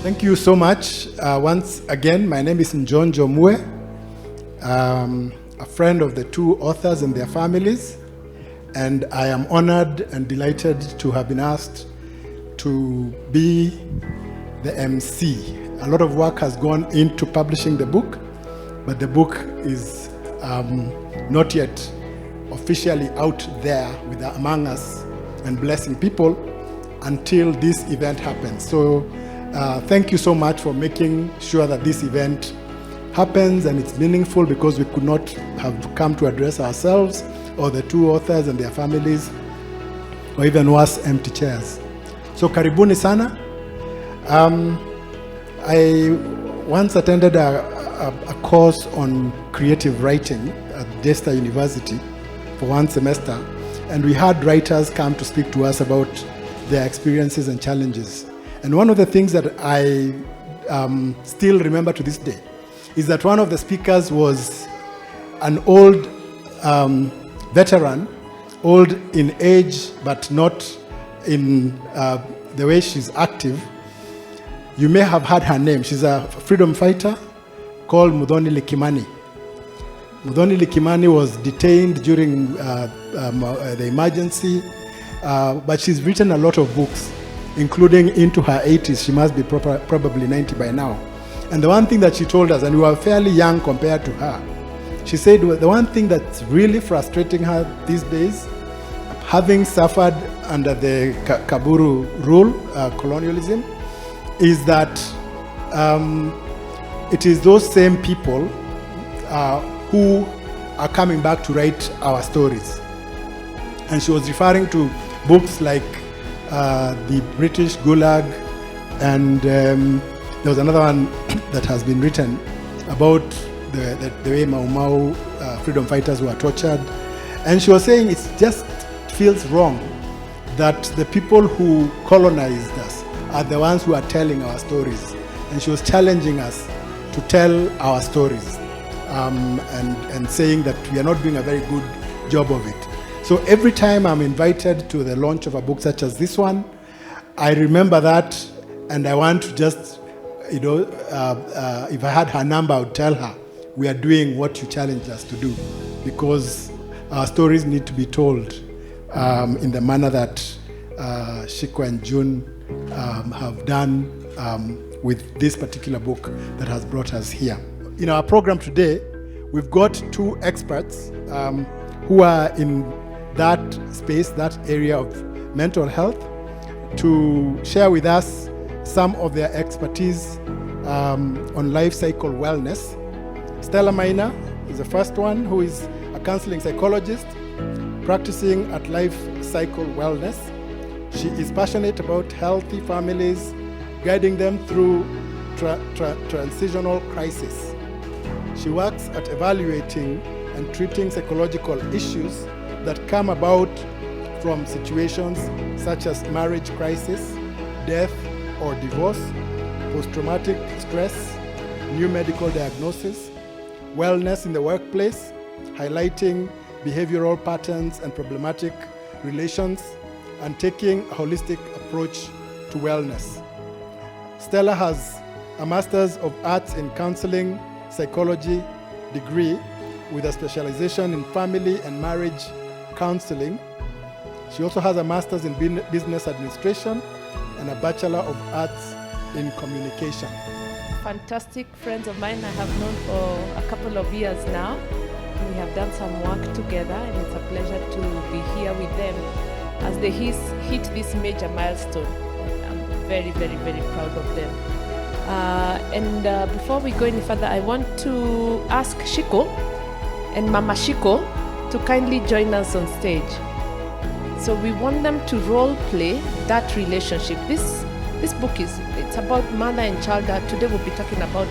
Thank you so much. Once again, my name is Njonjo Mue, a friend of the two authors and their families, and I am honored and delighted to have been asked to be the MC. A lot of work has gone into publishing the book, but the book is not yet officially out there among us and blessing people until this event happens. So thank you so much for making sure that this event happens and it's meaningful, because we could not have come to address ourselves or the two authors and their families, or even worse, empty chairs. So karibuni sana. I once attended a course on creative writing at Desta University for one semester, and we had writers come to speak to us about their experiences and challenges. And one of the things that I still remember to this day is that one of the speakers was an old veteran, old in age, but not in the way she's active. You may have heard her name. She's a freedom fighter called Muthoni Likimani. Muthoni Likimani was detained during the emergency, but she's written a lot of books, including into her 80s. She must be probably 90 by now. And the one thing that she told us, and we were fairly young compared to her, she said the one thing that's really frustrating her these days, having suffered under the Kaburu rule, colonialism, is that it is those same people who are coming back to write our stories. And she was referring to books like the British Gulag, and there was another one that has been written about the way Mau Mau freedom fighters were tortured. And she was saying it just feels wrong that the people who colonized us are the ones who are telling our stories. And she was challenging us to tell our stories, and saying that we are not doing a very good job of it. So every time I'm invited to the launch of a book such as this one, I remember that, and I want to just, if I had her number, I would tell her, we are doing what you challenged us to do, because our stories need to be told in the manner that Shiko and June have done with this particular book that has brought us here. In our program today, we've got two experts who are in that space, that area of mental health, to share with us some of their expertise on life cycle wellness. Stella Maina is the first one, who is a counseling psychologist practicing at Life Cycle Wellness. She is passionate about healthy families, guiding them through transitional crisis. She works at evaluating and treating psychological issues that come about from situations such as marriage crisis, death or divorce, post-traumatic stress, new medical diagnosis, wellness in the workplace, highlighting behavioral patterns and problematic relations, and taking a holistic approach to wellness. Stella has a Master's of Arts in Counseling Psychology degree with a specialization in family and marriage counseling. She also has a Master's in Business Administration and a Bachelor of Arts in Communication. Fantastic friends of mine I have known for a couple of years now. We have done some work together, and it's a pleasure to be here with them as they hit this major milestone. I'm very, very, very proud of them. And before we go any further, I want to ask Shiko and Mama Shiko to kindly join us on stage. So we want them to role play that relationship. This book it's about mother and child. Today we'll be talking about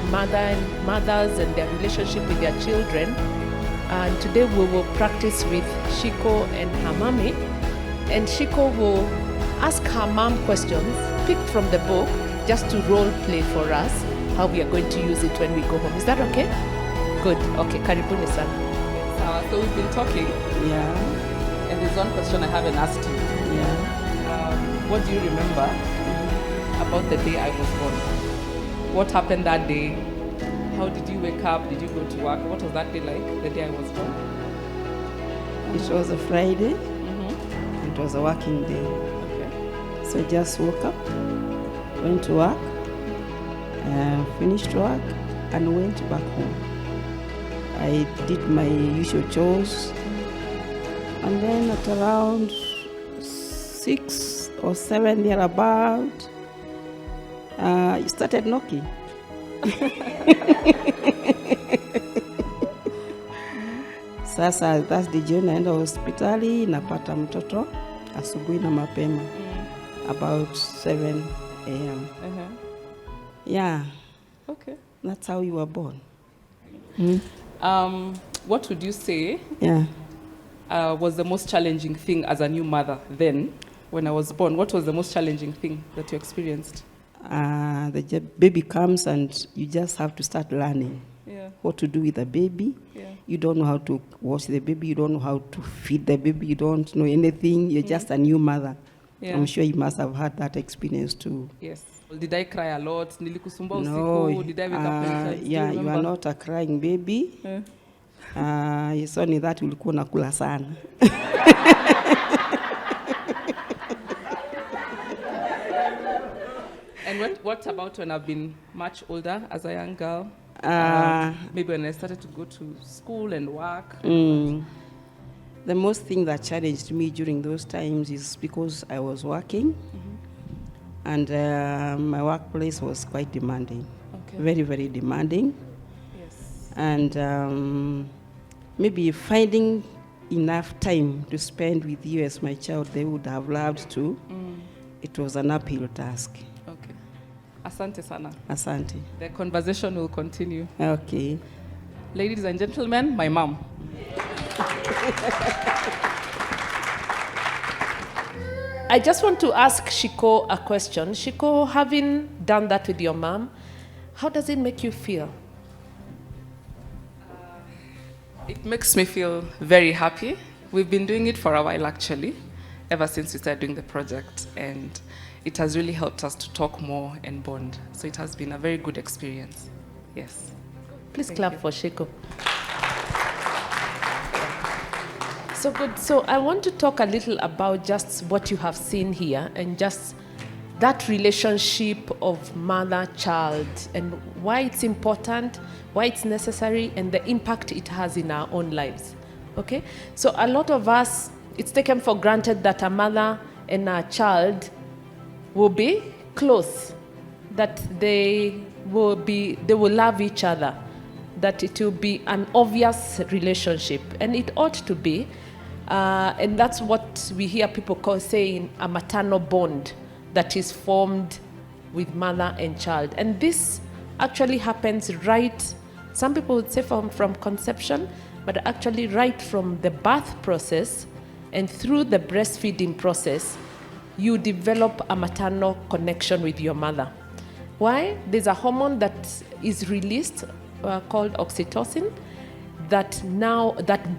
mothers and their relationship with their children. And today we will practice with Shiko and her mommy. And Shiko will ask her mom questions picked from the book, just to role play for us how we are going to use it when we go home. Is that okay? Good. Okay, karibuni sana. So we've been talking. Yeah. And there's one question I haven't asked you. Yeah. What do you remember about the day I was born? What happened that day? How did you wake up? Did you go to work? What was that day like, the day I was born? It was a Friday. Mm-hmm. It was a working day. Okay. So I just woke up, went to work, finished work, and went back home. I did my usual chores, and then at around 6 or 7 thereabout, I started knocking. Sasa Thursday jioni naenda hospitali, napata mtoto asubuhi na mapema, about 7 a.m. Yeah, Okay. that's how you were born. What would you say Yeah. was the most challenging thing as a new mother then, when I was born? What was the most challenging thing that you experienced? The baby comes and you just have to start learning Yeah. what to do with the baby. Yeah. You don't know how to wash the baby, you don't know how to feed the baby, you don't know anything, you're just a new mother. Yeah. I'm sure you must have had that experience too. Yes. Did I cry a lot? Nilikusumba No, usiku? Did I wake up many times? Do you yeah, you are remember? not a crying baby. It's only that ulikuwa nakula sana. And what about when I've been much older as a young girl? Maybe when I started to go to school and work. The most thing that challenged me during those times is because I was working, and my workplace was quite demanding, very, very demanding. Yes. And maybe finding enough time to spend with you as my child, they would have loved to. It was an uphill task. Okay. Asante sana. Asante. The conversation will continue. Okay. Ladies and gentlemen, my mom. I just want to ask Shiko a question. Shiko, having done that with your mom, how does it make you feel? It makes me feel very happy. We've been doing it for a while, actually, ever since we started doing the project, and it has really helped us to talk more and bond. So it has been a very good experience. Yes. Please Thank clap you. for Shiko. So good. So I want to talk a little about just what you have seen here and just that relationship of mother-child and why it's important, why it's necessary, and the impact it has in our own lives. Okay? So a lot of us, it's taken for granted that a mother and a child will be close, that they will love each other, that it will be an obvious relationship, and it ought to be. And that's what we hear people saying a maternal bond that is formed with mother and child. And this actually happens right, some people would say from conception, but actually right from the birth process and through the breastfeeding process, you develop a maternal connection with your mother. Why? There's a hormone that is released called oxytocin that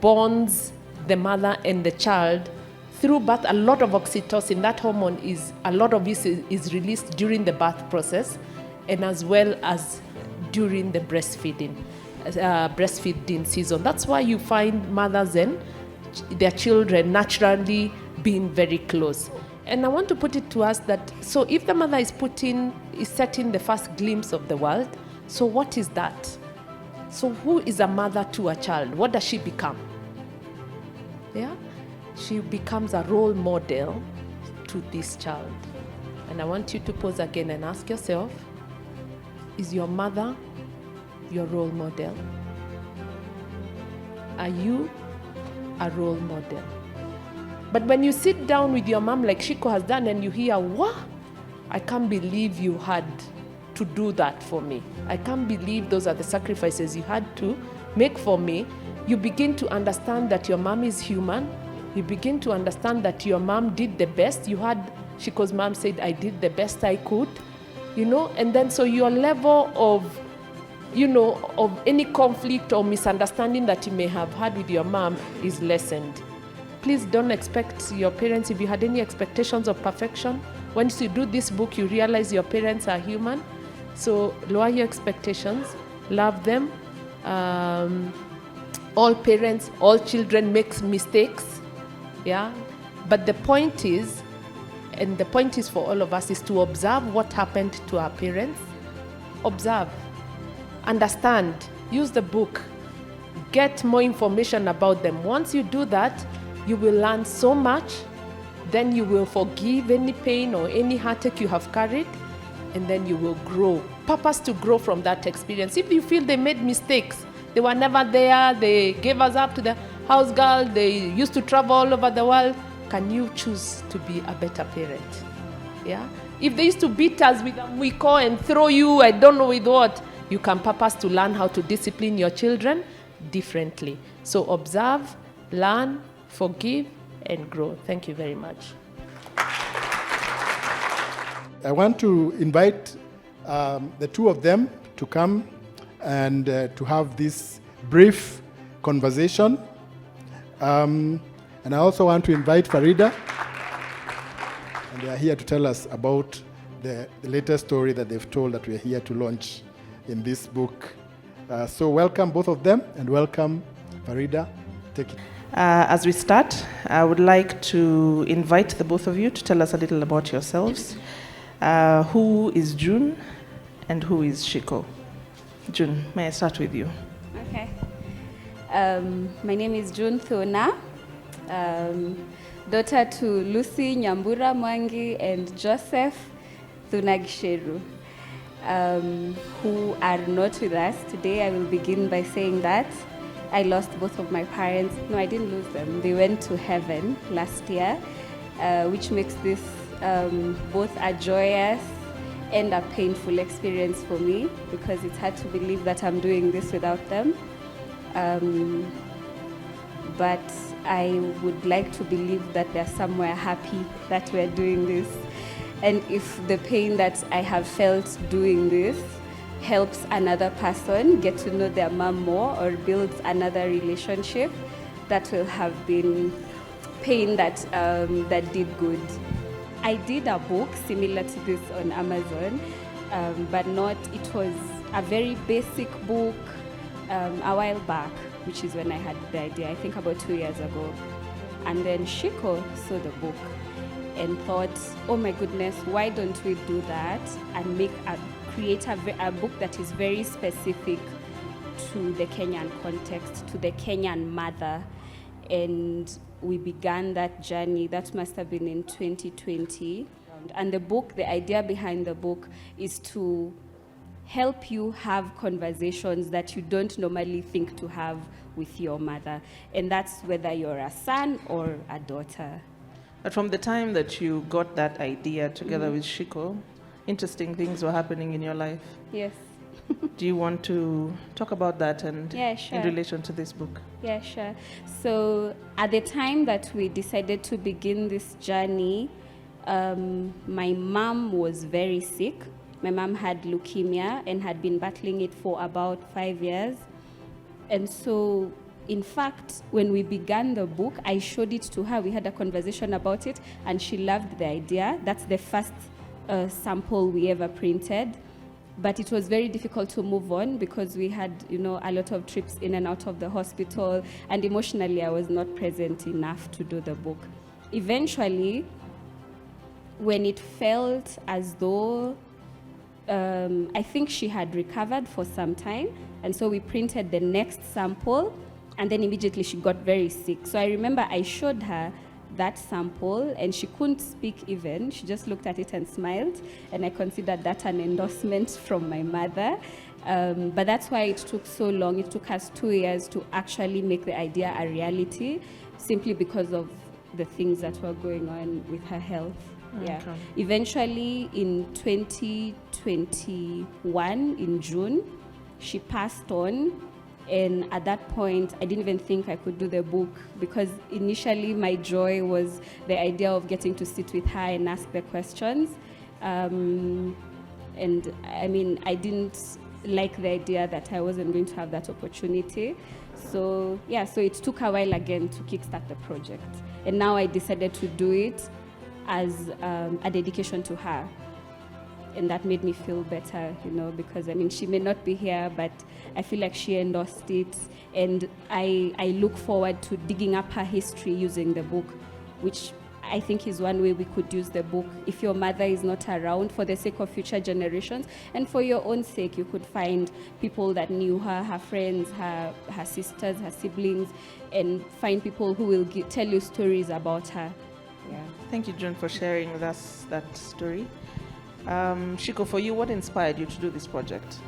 bonds the mother and the child through birth. A lot of oxytocin, that hormone a lot of it is released during the birth process and as well as during the breastfeeding season. That's why you find mothers and their children naturally being very close. And I want to put it to us that, so if the mother is setting the first glimpse of the world, so what is that? So who is a mother to a child? What does she become? Yeah? She becomes a role model to this child. And I want you to pause again and ask yourself, is your mother your role model? Are you a role model? But when you sit down with your mom like Shiko has done and you hear, what? I can't believe you had to do that for me. I can't believe those are the sacrifices you had to make for me. You begin to understand that your mom is human. You begin to understand that your mom did the best. You had Shiko's mom said, I did the best I could, and then so your level of any conflict or misunderstanding that you may have had with your mom is lessened. Please don't expect your parents, if you had any expectations of perfection, once you do this book, you realize your parents are human. So lower your expectations, love them. All parents, all children make mistakes, yeah. But the point is, and the point is for all of us, is to observe what happened to our parents. Observe, understand, use the book, get more information about them. Once you do that, you will learn so much. Then you will forgive any pain or any heartache you have carried, and then you will grow. Purpose to grow from that experience. If you feel they made mistakes, they were never there, they gave us up to the house girl, they used to travel all over the world, can you choose to be a better parent? Yeah? If they used to beat us with a mwiko and throw you, I don't know with what, you can purpose to learn how to discipline your children differently. So observe, learn, forgive, and grow. Thank you very much. I want to invite the two of them to come and to have this brief conversation. And I also want to invite Farida. And they are here to tell us about the latest story that they've told that we're here to launch in this book. So welcome both of them, and welcome Farida. Take it. As we start, I would like to invite the both of you to tell us a little about yourselves. Who is June and who is Shiko? June, may I start with you? Okay. My name is June Thona, daughter to Lucy Nyambura Mwangi and Joseph Thunagisheru, who are not with us today. I will begin by saying that I lost both of my parents. No, I didn't lose them. They went to heaven last year, which makes this both a joyous and a painful experience for me, because it's hard to believe that I'm doing this without them. But I would like to believe that they're somewhere happy that we're doing this. And if the pain that I have felt doing this helps another person get to know their mom more or builds another relationship, that will have been pain that that did good. I did a book similar to this on Amazon, but not, it was a very basic book a while back, which is when I had the idea, I think about 2 years ago. And then Shiko saw the book and thought, oh my goodness, why don't we do that and create a book that is very specific to the Kenyan context, to the Kenyan mother. And we began that journey. That must have been in 2020. And the book, the idea behind the book is to help you have conversations that you don't normally think to have with your mother. And that's whether you're a son or a daughter. But from the time that you got that idea together with Shiko, interesting things were happening in your life. Yes. Do you want to talk about that and Yeah, sure. in relation to this book? Yeah, sure. So at the time that we decided to begin this journey, my mom was very sick. My mom had leukemia and had been battling it for about 5 years. And so, in fact, when we began the book, I showed it to her. We had a conversation about it, and she loved the idea. That's the first sample we ever printed. But it was very difficult to move on because we had, a lot of trips in and out of the hospital, and emotionally I was not present enough to do the book. Eventually, when it felt as though I think she had recovered for some time, and so we printed the next sample, and then immediately she got very sick. So I remember I showed her that sample, and she couldn't speak even. She just looked at it and smiled, and I considered that an endorsement from my mother. But that's why it took so long. It took us 2 years to actually make the idea a reality, simply because of the things that were going on with her health. Yeah. Okay. Eventually, in 2021, in June, she passed on. And at that point, I didn't even think I could do the book, because initially my joy was the idea of getting to sit with her and ask the questions. And I mean, I didn't like the idea that I wasn't going to have that opportunity. So yeah, so it took a while again to kickstart the project. And now I decided to do it as a dedication to her. and that made me feel better, because I mean, she may not be here, but I feel like she endorsed it, and I look forward to digging up her history using the book, which I think is one way we could use the book. If your mother is not around, for the sake of future generations, and for your own sake, you could find people that knew her friends, her sisters, her siblings, and find people who will tell you stories about her. Yeah. Thank you, June, for sharing with us that story. Shiko, for you, what inspired you to do this project?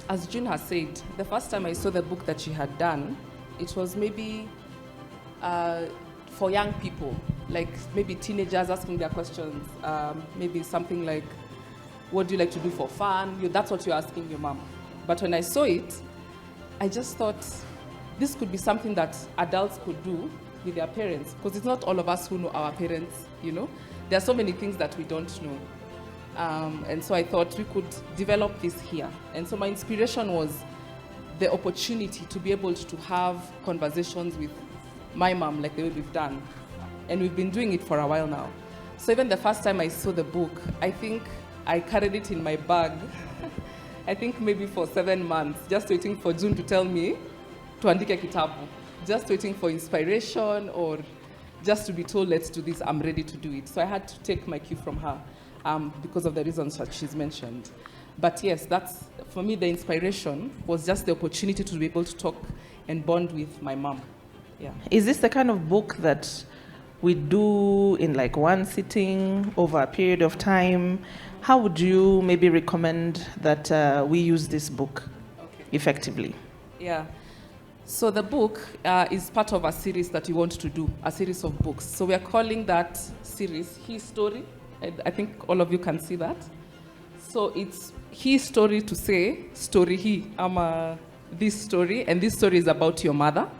As June has said, the first time I saw the book that she had done, it was maybe for young people, like maybe teenagers asking their questions, maybe something like, what do you like to do for fun? That's what you're asking your mom. But when I saw it, I just thought this could be something that adults could do with their parents, because it's not all of us who know our parents, There are so many things that we don't know. And so I thought we could develop this here. And so my inspiration was the opportunity to be able to have conversations with my mom like the way we've done. And we've been doing it for a while now. So even the first time I saw the book, I think I carried it in my bag, I think maybe for 7 months, just waiting for June to tell me, tuandike kitabu, just waiting for inspiration or just to be told, let's do this, I'm ready to do it. So I had to take my cue from her because of the reasons that she's mentioned. But yes, that's, for me, the inspiration was just the opportunity to be able to talk and bond with my mom. Yeah. Is this the kind of book that we do in like one sitting over a period of time? How would you maybe recommend that we use this book effectively? Yeah. So the book is part of a series that we want to do, a series of books. So we are calling that series Hiistory. I think all of you can see that. So it's Hiistory to say, story hi, this story, and this story is about your mother.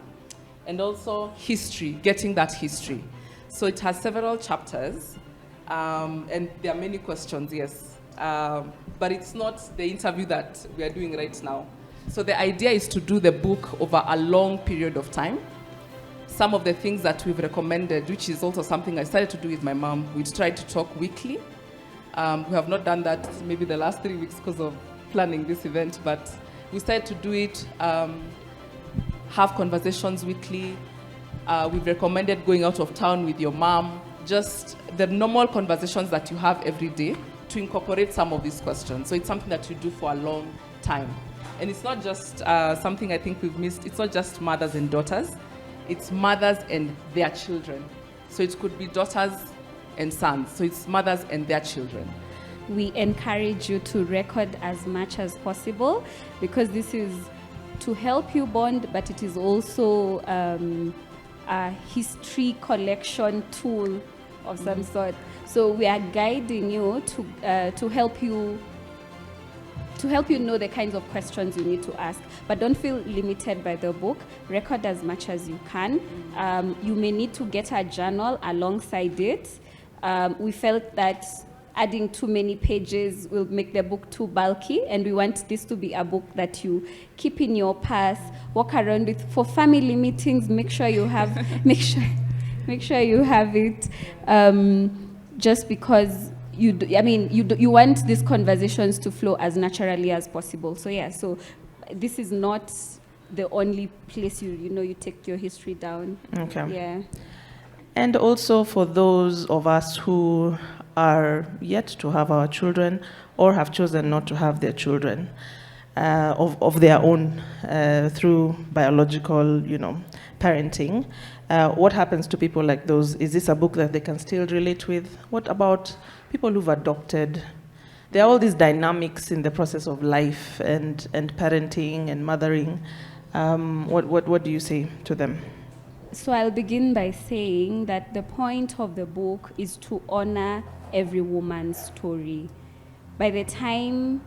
And also history, getting that history. So it has several chapters, and there are many questions, yes. But it's not the interview that we are doing right now. So the idea is to do the book over a long period of time. Some of the things that we've recommended, which is also something I started to do with my mom, we tried to talk weekly. We have not done that maybe the last 3 weeks because of planning this event, but we started to do it, have conversations weekly. We've recommended going out of town with your mom, just the normal conversations that you have every day to incorporate some of these questions. So it's something that you do for a long time. And it's not just something I think we've missed. It's not just mothers and daughters. It's mothers and their children. So it could be daughters and sons. So it's mothers and their children. We encourage you to record as much as possible, because this is to help you bond, but it is also a history collection tool of some sort. So we are guiding you to help you know the kinds of questions you need to ask. But don't feel limited by the book. Record as much as you can. You may need to get a journal alongside it. We felt that adding too many pages will make the book too bulky, and we want this to be a book that you keep in your purse, walk around with for family meetings. Make sure you have make sure you have it, just because you want these conversations to flow as naturally as possible. So yeah, so this is not the only place you take your history down. Okay. Yeah. And also for those of us who are yet to have our children or have chosen not to have their children of their own through biological, parenting, what happens to people like those? Is this a book that they can still relate with? What about people who've adopted? There are all these dynamics in the process of life and parenting and mothering. What do you say to them? So I'll begin by saying that the point of the book is to honor every woman's story. By the time,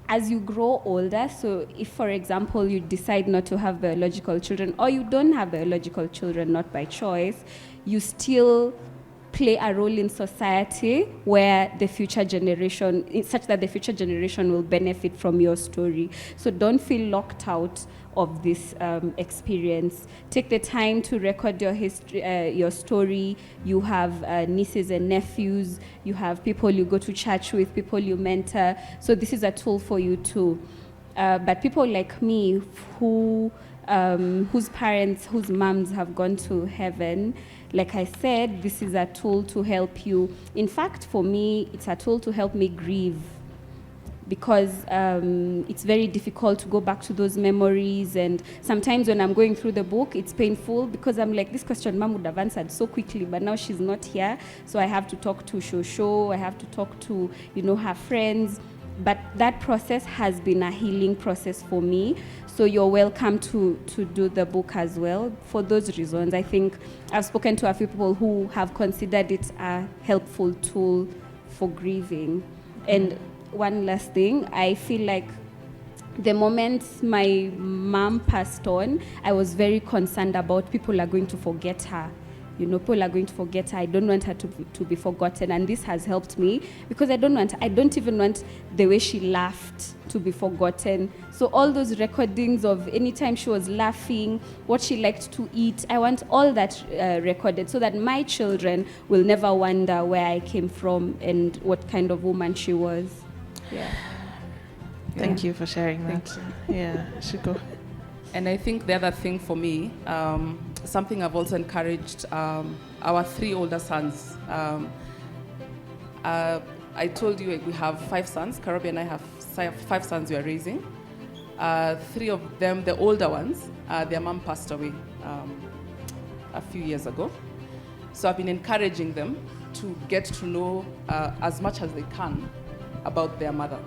as you grow older, so if, for example, you decide not to have biological children, or you don't have biological children, not by choice, you still play a role in society where the future generation, such that the future generation will benefit from your story. So don't feel locked out of this experience. Take the time to record your history, your story. You have nieces and nephews. You have people you go to church with, people you mentor. So this is a tool for you too. But people like me whose parents, whose moms have gone to heaven, like I said, this is a tool to help you. In fact, for me, it's a tool to help me grieve, because it's very difficult to go back to those memories. And sometimes when I'm going through the book, it's painful because I'm like, this question Mom would have answered so quickly, but now she's not here. So I have to talk to Shosho, I have to talk to, her friends. But that process has been a healing process for me. So you're welcome to do the book as well. For those reasons, I think I've spoken to a few people who have considered it a helpful tool for grieving. And one last thing, I feel like the moment my mom passed on, I was very concerned about people are going to forget her. People are going to forget her. I don't want her to be forgotten. And this has helped me because I don't even want the way she laughed to be forgotten. So all those recordings of any time she was laughing, what she liked to eat, I want all that recorded so that my children will never wonder where I came from and what kind of woman she was. Yeah. Thank you for sharing that. Yeah, Shiko. And I think the other thing for me, something I've also encouraged our 3 older sons. I told you we have 5 sons. Karobi and I have 5 sons we are raising. 3 of them, the older ones, their mom passed away a few years ago. So I've been encouraging them to get to know as much as they can about their mother.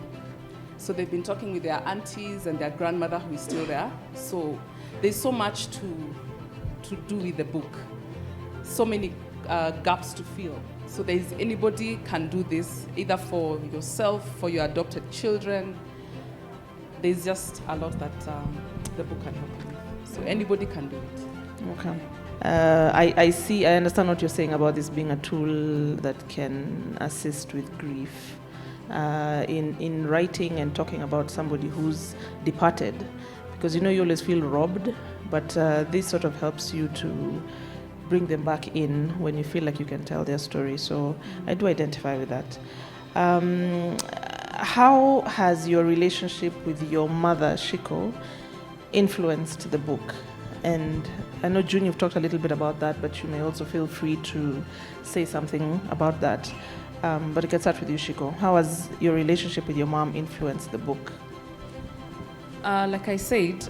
So they've been talking with their aunties and their grandmother who is still there. So there's so much to do with the book. So many gaps to fill. So there's anybody can do this, either for yourself, for your adopted children. There's just a lot that the book can help you with. So anybody can do it. Okay. I understand what you're saying about this being a tool that can assist with grief. In writing and talking about somebody who's departed, because you always feel robbed, but this sort of helps you to bring them back in when you feel like you can tell their story. So I do identify with that. How has your relationship with your mother, Shiko, influenced the book? And I know, June, you've talked a little bit about that, but you may also feel free to say something about that. But I can start with you, Shiko. How has your relationship with your mom influenced the book? Like I said,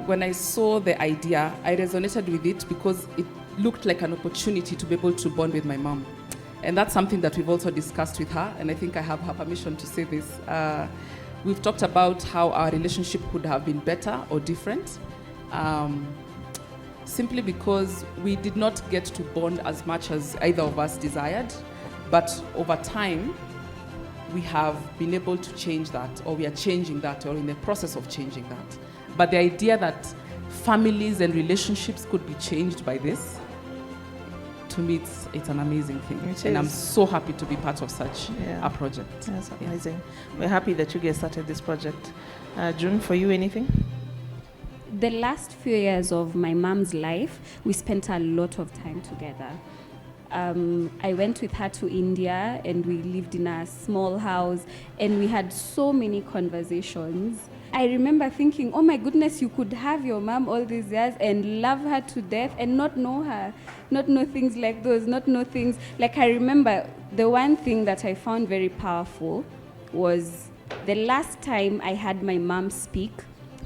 when I saw the idea, I resonated with it because it looked like an opportunity to be able to bond with my mom. And that's something that we've also discussed with her, and I think I have her permission to say this. We've talked about how our relationship could have been better or different, simply because we did not get to bond as much as either of us desired. But over time, we have been able to change that, or we are changing that, or in the process of changing that. But the idea that families and relationships could be changed by this, to me, it's an amazing thing. And I'm so happy to be part of such a project. That's amazing. We're happy that you guys started this project. June, for you, anything? The last few years of my mom's life, we spent a lot of time together. I went with her to India and we lived in a small house and we had so many conversations. I remember thinking, oh my goodness, you could have your mom all these years and love her to death and not know her, not know things like those, not know things. Like I remember the one thing that I found very powerful was the last time I had my mom speak,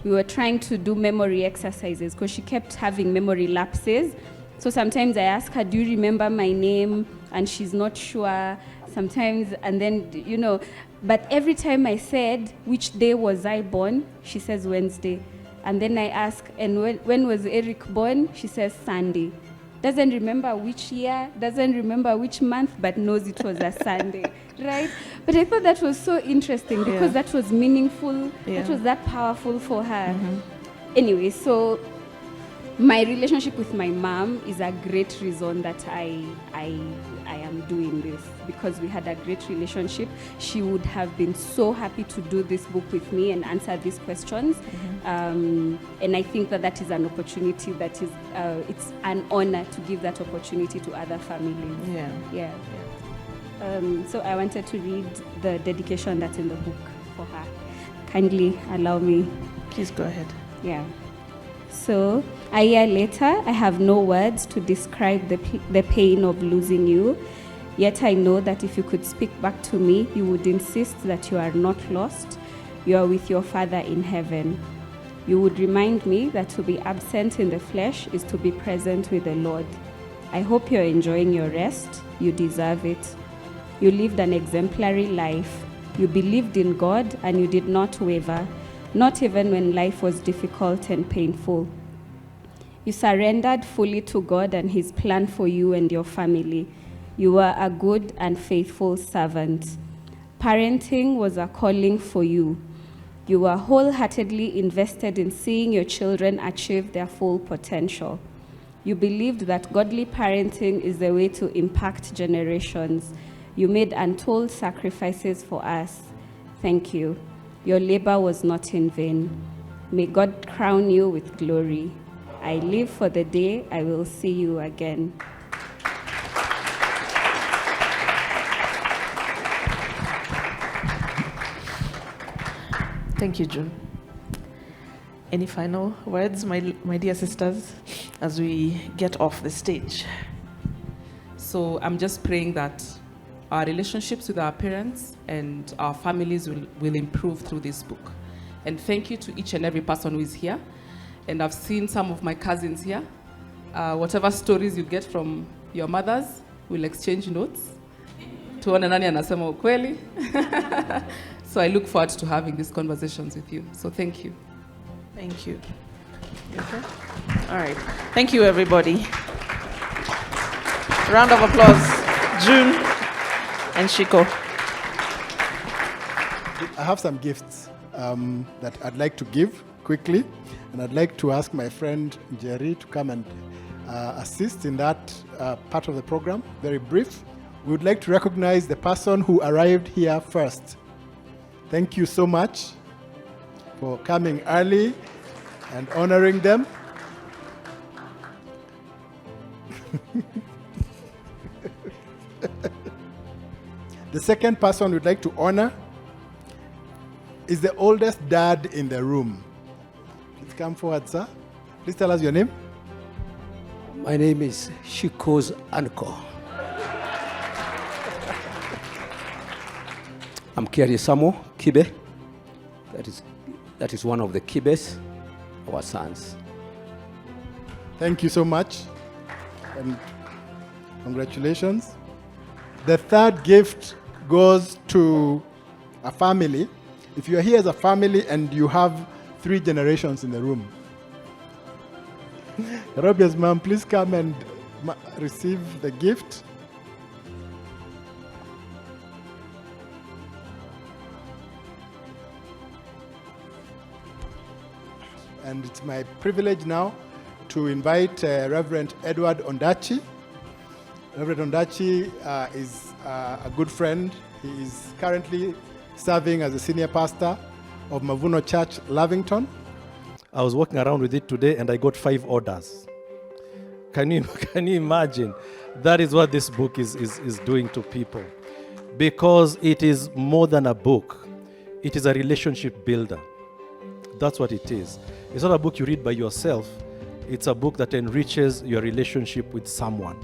we were trying to do memory exercises because she kept having memory lapses. So sometimes I ask her, do you remember my name? And she's not sure. Sometimes, and then, but every time I said, which day was I born? She says Wednesday. And then I ask, and when was Eric born? She says Sunday. Doesn't remember which year, doesn't remember which month, but knows it was a Sunday, right? But I thought that was so interesting because that was meaningful, that was that powerful for her. Mm-hmm. Anyway, so my relationship with my mom is a great reason that I I am doing this, because we had a great relationship. She would have been so happy to do this book with me and answer these questions. And I think that is an opportunity that is, it's an honor to give that opportunity to other families. Yeah. So I wanted to read the dedication that's in the book for her. Kindly allow me. Please go ahead. Yeah. So, a year later, I have no words to describe the pain of losing you. Yet I know that if you could speak back to me, you would insist that you are not lost. You are with your Father in heaven. You would remind me that to be absent in the flesh is to be present with the Lord. I hope you're enjoying your rest. You deserve it. You lived an exemplary life. You believed in God and you did not waver, not even when life was difficult and painful. You surrendered fully to God and His plan for you and your family. You were a good and faithful servant. Parenting was a calling for you. You were wholeheartedly invested in seeing your children achieve their full potential. You believed that godly parenting is the way to impact generations. You made untold sacrifices for us. Thank you. Your labor was not in vain. May God crown you with glory. I live for the day I will see you again. Thank you, June. Any final words, my dear sisters, as we get off the stage? So I'm just praying that our relationships with our parents and our families will improve through this book. And thank you to each and every person who is here. And I've seen some of my cousins here. Whatever stories you get from your mothers, we'll exchange notes. Tuone nani anasema ukweli. So I look forward to having these conversations with you. So thank you. Thank you. You okay? All right. Thank you, everybody. Round of applause. June and Shiko. I have some gifts that I'd like to give quickly, and I'd like to ask my friend Jerry to come and assist in that part of the program. Very brief. We would like to recognize the person who arrived here first. Thank you so much for coming early and honoring them. The second person we'd like to honor is the oldest dad in the room. Please come forward, sir. Please tell us your name. My name is Shiko's uncle. I'm Kiari Samo Kibe. That is one of the Kibes, our sons. Thank you so much, and congratulations. The third gift goes to a family. If you are here as a family and you have 3 generations in the room, Robia's mom, please come and receive the gift. And it's my privilege now to invite Reverend Edward Ondachi. Reverend Ondachi is a good friend. He is currently serving as a senior pastor of Mavuno Church, Lavington. I was walking around with it today and I got 5 orders. Can you imagine? That is what this book is doing to people. Because it is more than a book. It is a relationship builder. That's what it is. It's not a book you read by yourself. It's a book that enriches your relationship with someone.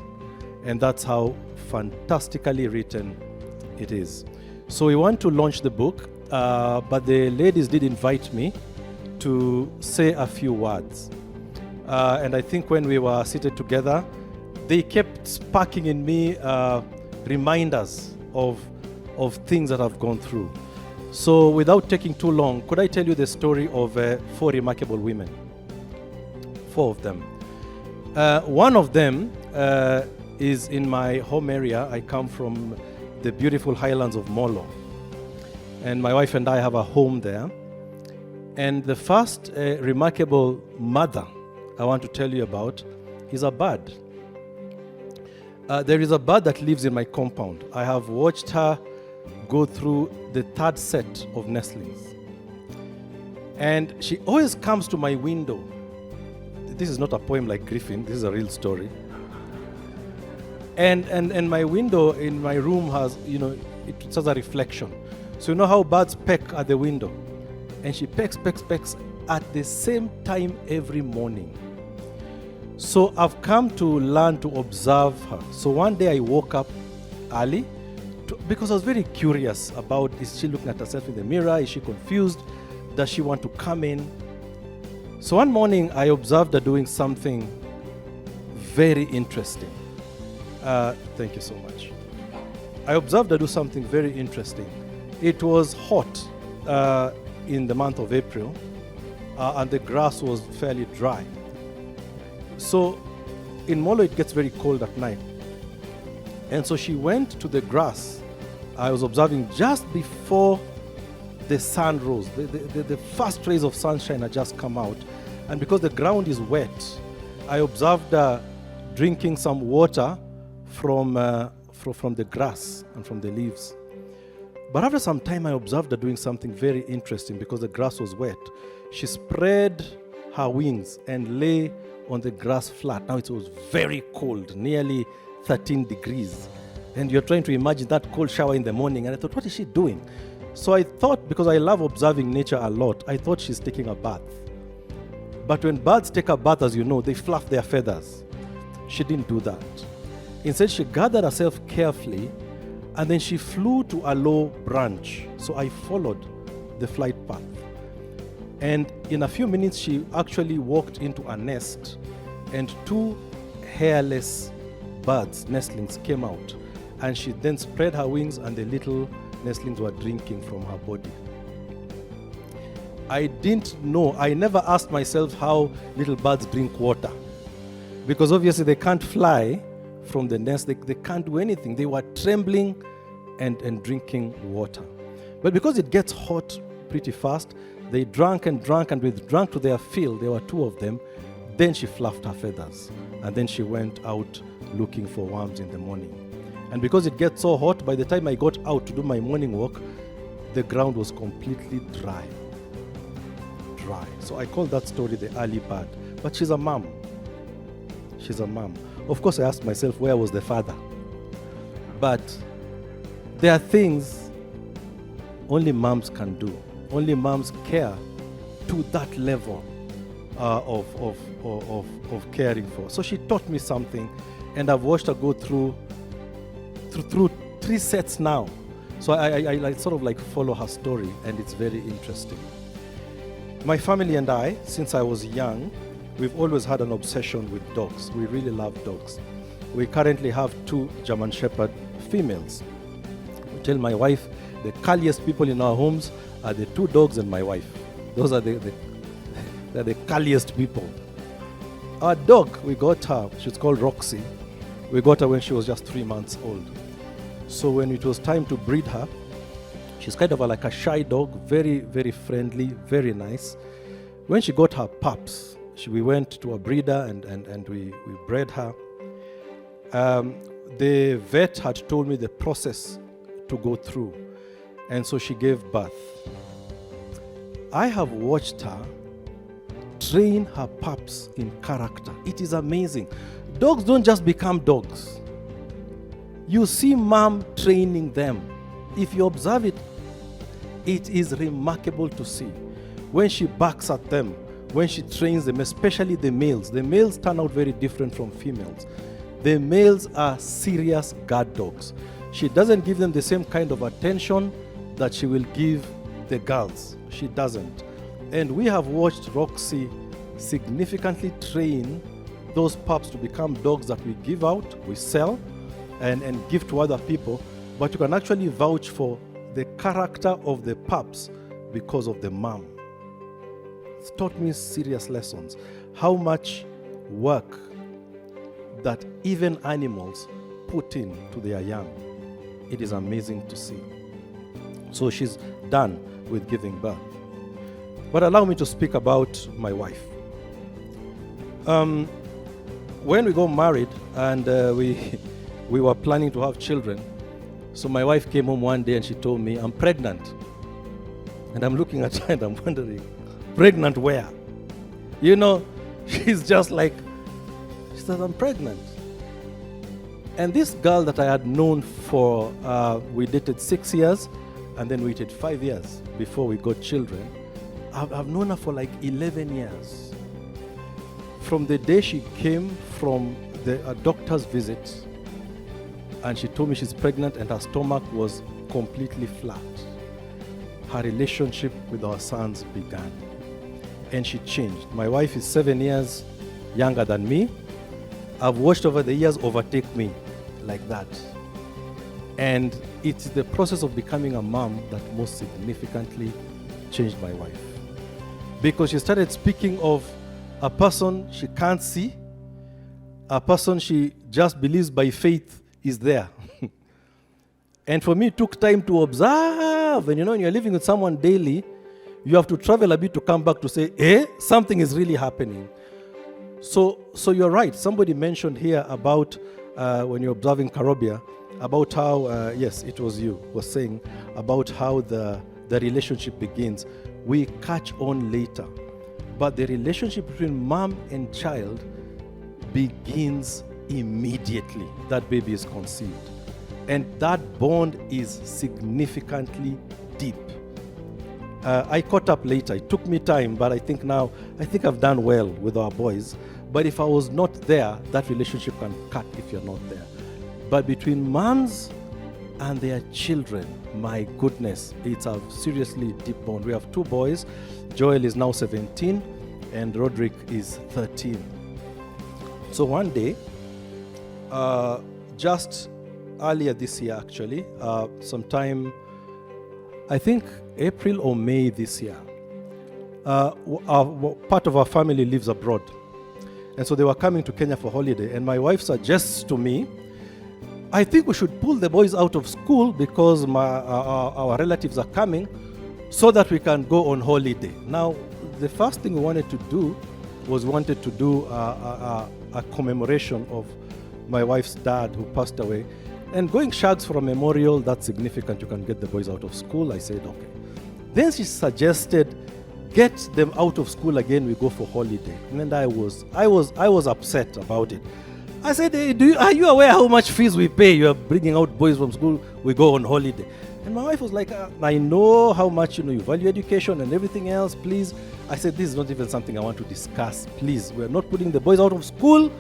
And that's how fantastically written it is. So we want to launch the book, but the ladies did invite me to say a few words. And I think when we were seated together, they kept sparking in me reminders of things that I've gone through. So without taking too long, could I tell you the story of 4 remarkable women? 4 of them. One of them is in my home area. I come from the beautiful highlands of Molo. And my wife and I have a home there. And the first remarkable mother I want to tell you about is a bird. There is a bird that lives in my compound. I have watched her go through the third set of nestlings. And she always comes to my window. This is not a poem like Griffin, this is a real story. And my window in my room has, it has a reflection. So you know how birds peck at the window? And she pecks at the same time every morning. So I've come to learn to observe her. So one day I woke up early because I was very curious about, is she looking at herself in the mirror? Is she confused? Does she want to come in? So one morning I observed her doing something very interesting. Thank you so much. I observed her do something very interesting. It was hot in the month of April, and the grass was fairly dry. So in Molo it gets very cold at night. And so she went to the grass. I was observing just before the sun rose. The first rays of sunshine had just come out. And because the ground is wet, I observed her drinking some water from the grass and from the leaves. But after some time, I observed her doing something very interesting because the grass was wet. She spread her wings and lay on the grass flat. Now it was very cold, nearly 13 degrees. And you're trying to imagine that cold shower in the morning. And I thought, what is she doing? So I thought, because I love observing nature a lot, I thought she's taking a bath. But when birds take a bath, as you know, they fluff their feathers. She didn't do that. Instead, she gathered herself carefully, and then she flew to a low branch. So I followed the flight path. And in a few minutes, she actually walked into a nest, and two hairless birds, nestlings, came out. And she then spread her wings, and the little nestlings were drinking from her body. I didn't know, I never asked myself how little birds drink water. Because obviously they can't fly from the nest, they can't do anything. They were trembling and drinking water. But because it gets hot pretty fast, they drank and drank, and with drank to their fill, there were two of them. Then she fluffed her feathers, and then she went out looking for worms in the morning. And because it gets so hot, by the time I got out to do my morning walk, the ground was completely dry. So I call that story the early bird. But she's a mom. She's a mom. Of course, I asked myself, where was the father? But there are things only moms can do. Only moms care to that level of caring for. So she taught me something, and I've watched her go through 3 sets now. So I sort of like follow her story, and it's very interesting. My family and I, since I was young, we've always had an obsession with dogs. We really love dogs. We currently have 2 German Shepherd females. I tell my wife, the curliest people in our homes are the 2 dogs and my wife. Those are they're the curliest people. Our dog, we got her, she's called Roxy. We got her when she was just 3 months old. So when it was time to breed her, she's kind of like a shy dog, very, very friendly, very nice. When she got her pups, we went to a breeder and we bred her. The vet had told me the process to go through, and so she gave birth. I have watched her train her pups in character. It is amazing. Dogs don't just become dogs. You see mom training them. If you observe it, it is remarkable to see. When she barks at them, when she trains them, especially the males turn out very different from females. The males are serious guard dogs. She doesn't give them the same kind of attention that she will give the girls. She doesn't. And we have watched Roxy significantly train those pups to become dogs that we give out, we sell, and give to other people. But you can actually vouch for the character of the pups because of the mom. It's taught me serious lessons. How much work that even animals put in to their young. It is amazing to see. So she's done with giving birth. But allow me to speak about my wife. When we got married and we we were planning to have children. So my wife came home one day and she told me, I'm pregnant. And I'm looking at her and I'm wondering, pregnant where? You know, she's just like, she said, I'm pregnant. And this girl that I had known for, we dated 6 years and then we waited 5 years before we got children. I've known her for like 11 years. From the day she came from a doctor's visit and she told me she's pregnant and her stomach was completely flat, her relationship with our sons began. And she changed. My wife is 7 years younger than me. I've watched over the years overtake me like that. And it's the process of becoming a mom that most significantly changed my wife. Because she started speaking of a person she can't see, a person she just believes by faith is there. And for me, it took time to observe. And you know, when you're living with someone daily, you have to travel a bit to come back to say, something is really happening. So you're right. Somebody mentioned here about when you're observing Karobia, about how, yes, it was you, was saying about how the relationship begins. We catch on later. But the relationship between mom and child begins immediately that baby is conceived. And that bond is significantly deep. I caught up later. It took me time, but I think I've done well with our boys. But if I was not there, that relationship can cut if you're not there. But between moms and their children, my goodness, it's a seriously deep bond. We have 2 boys. Joel is now 17 and Roderick is 13. So one day, just earlier this year actually, sometime, I think April or May this year, part of our family lives abroad. And so they were coming to Kenya for holiday. And my wife suggests to me, I think we should pull the boys out of school because our relatives are coming so that we can go on holiday. Now, the first thing we wanted to do was a commemoration of my wife's dad who passed away. And going shags for a memorial, that's significant. You can get the boys out of school. I said, okay. Then she suggested, get them out of school again, we go for holiday. And I was upset about it. I said, hey, are you aware how much fees we pay? You are bringing out boys from school, we go on holiday. And my wife was like, I know how much you value education and everything else, please. I said, this is not even something I want to discuss, please. We're not putting the boys out of school.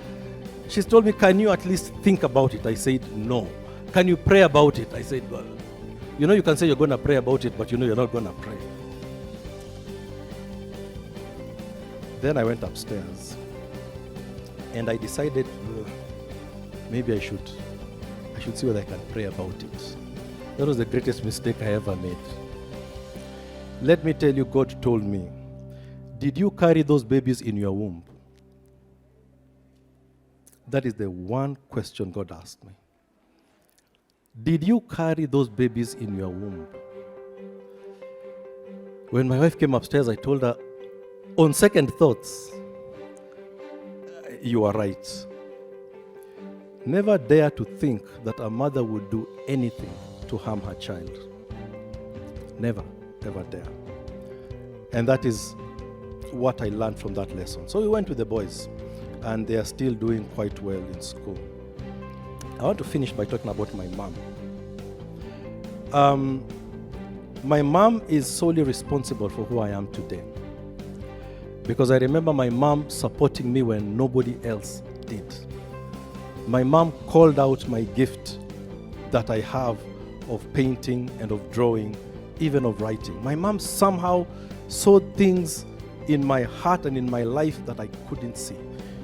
She told me, can you at least think about it? I said, no. Can you pray about it? I said, well, you can say you're going to pray about it, but you're not going to pray. Then I went upstairs and I decided maybe I should see whether I can pray about it. That was the greatest mistake I ever made. Let me tell you, God told me, did you carry those babies in your womb? That is the one question God asked me. Did you carry those babies in your womb? When my wife came upstairs, I told her, on second thoughts, you are right. Never dare to think that a mother would do anything to harm her child. Never, ever dare. And that is what I learned from that lesson. So we went with the boys, and they are still doing quite well in school. I want to finish by talking about my mom. My mom is solely responsible for who I am today. Because I remember my mom supporting me when nobody else did. My mom called out my gift that I have of painting and of drawing, even of writing. My mom somehow saw things in my heart and in my life that I couldn't see.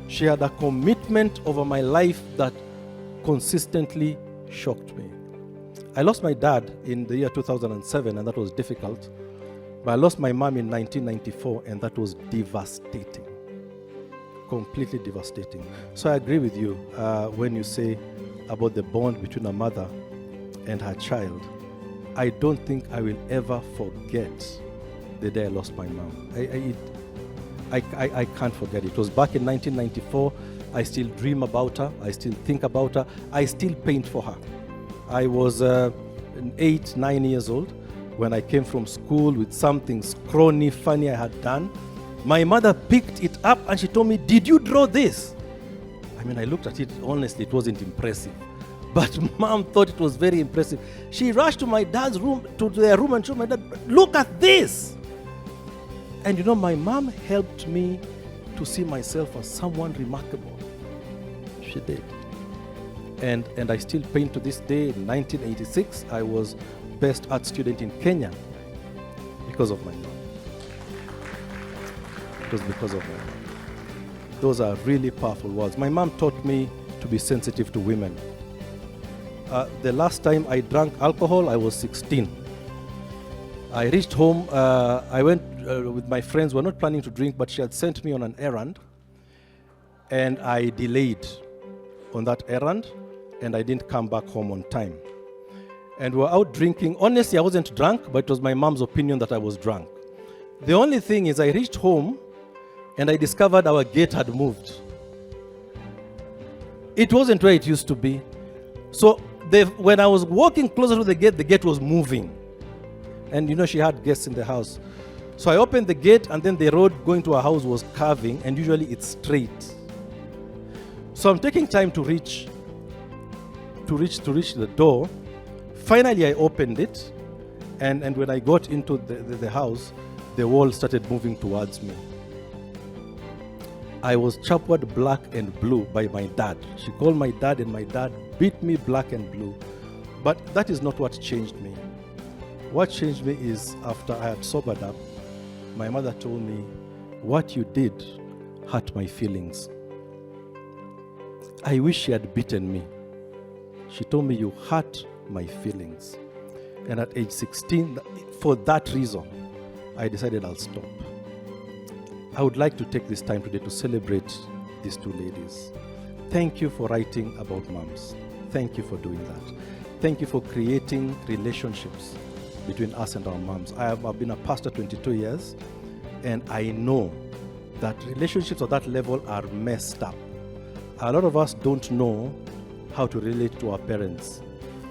She had a commitment over my life that consistently shocked me. I lost my dad in the year 2007, and that was difficult. But I lost my mom in 1994, and that was devastating. Completely devastating. So I agree with you when you say about the bond between a mother and her child. I don't think I will ever forget the day I lost my mom. I can't forget it. It was back in 1994. I still dream about her. I still think about her. I still paint for her. I was 8, 9 years old when I came from school with something scrawny, funny I had done. My mother picked it up and she told me, "Did you draw this?" I mean, I looked at it, honestly, it wasn't impressive. But Mom thought it was very impressive. She rushed to my dad's room, to their room, and showed my dad, "Look at this." And you know, my mom helped me to see myself as someone remarkable. She did. And I still paint to this day. In 1986, I was best art student in Kenya because of my mom. It was because of my mom. Those are really powerful words. My mom taught me to be sensitive to women. The last time I drank alcohol, I was 16. I reached home, I went with my friends. We're not planning to drink, but she had sent me on an errand. And I delayed on that errand, and I didn't come back home on time. And we were out drinking. Honestly, I wasn't drunk, but it was my mom's opinion that I was drunk. The only thing is I reached home, and I discovered our gate had moved. It wasn't where it used to be. So when I was walking closer to the gate was moving. And you know, she had guests in the house. So I opened the gate, and then the road going to our house was curving, and usually it's straight. So I'm taking time to reach the door. Finally, I opened it, and when I got into the house, the wall started moving towards me. I was chappered black and blue by my dad. She called my dad, and my dad beat me black and blue. But that is not what changed me. What changed me is after I had sobered up, my mother told me, "What you did hurt my feelings." I wish she had beaten me. She told me, "You hurt my feelings." And at age 16, for that reason, I decided I'll stop. I would like to take this time today to celebrate these two ladies. Thank you for writing about moms. Thank you for doing that. Thank you for creating relationships between us and our moms. I've been a pastor 22 years, and I know that relationships at that level are messed up. A lot of us don't know how to relate to our parents.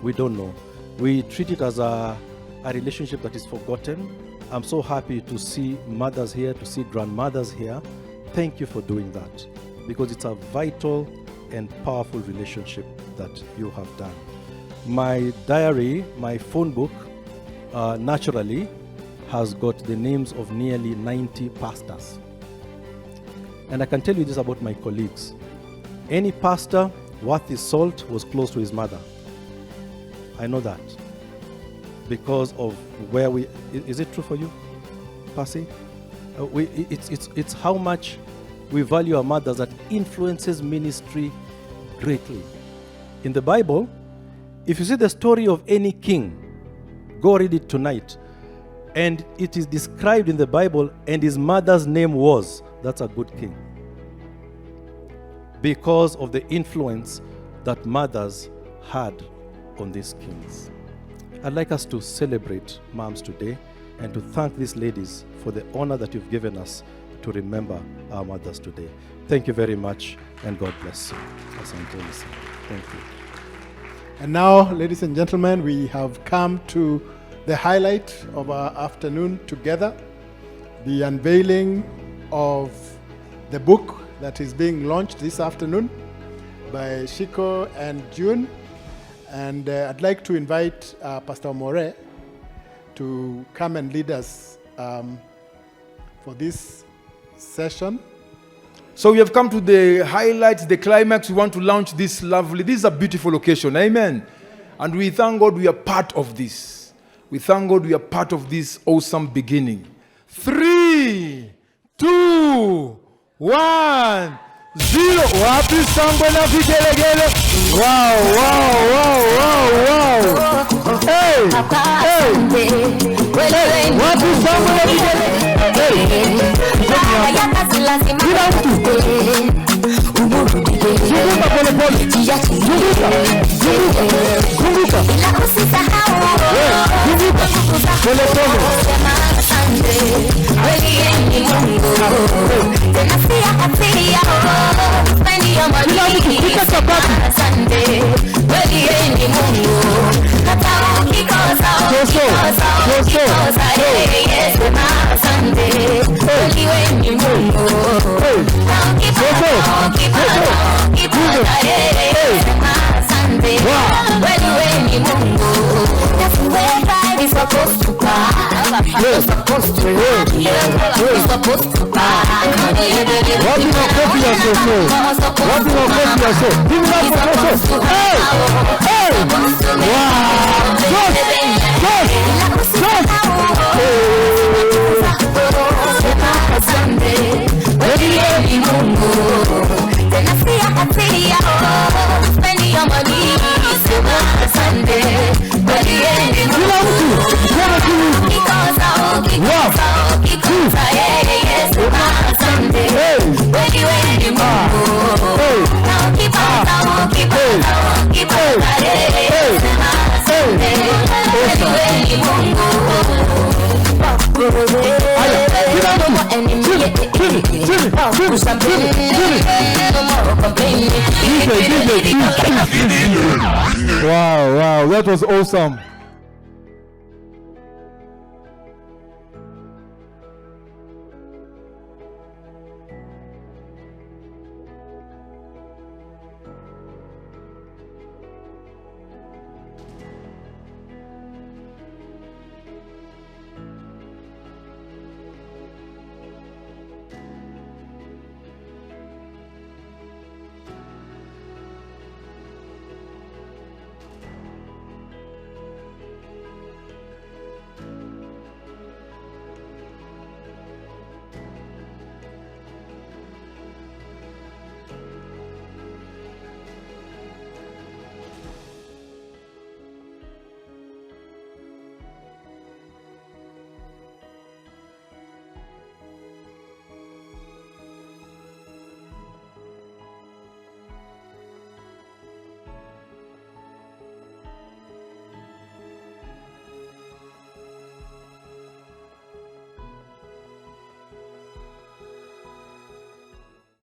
We don't know. We treat it as a relationship that is forgotten. I'm so happy to see mothers here, to see grandmothers here. Thank you for doing that, because it's a vital and powerful relationship that you have done. My diary, my phone book, naturally has got the names of nearly 90 pastors. And I can tell you this about my colleagues. Any pastor worth his salt was close to his mother. I know that because of where we... Is it true for you, Percy? It's how much we value our mothers that influences ministry greatly. In the Bible, if you see the story of any king, go read it tonight, and it is described in the Bible, and his mother's name was, that's a good king. Because of the influence that mothers had on these kings. I'd like us to celebrate moms today and to thank these ladies for the honor that you've given us to remember our mothers today. Thank you very much, and God bless you. Thank you. And now, ladies and gentlemen, we have come to the highlight of our afternoon together, the unveiling of the book that is being launched this afternoon by Shiko and June. And I'd like to invite Pastor More to come and lead us for this session. So we have come to the highlights, the climax. We want to launch this is a beautiful occasion, amen. And we thank God we are part of this. We thank God we are part of this awesome beginning. 3, 2, 1, 0. Wapi sangwe na vigelegele. Wow. Hey. Wapi sangwe na vigelegele. Spend your Sunday, kweli yeye ni Mungu. Hata ukikosa yeye sema asante, kweli wewe ni Mungu. Na ukipata yeye sema asante, kweli wewe ni Mungu. That's the way life is supposed to be. You're supposed to live. You're supposed to be. What did I copy yourself? What did I copy yourself? Give me that for yourself. Hey! Hey! Wow! Wow, that was awesome.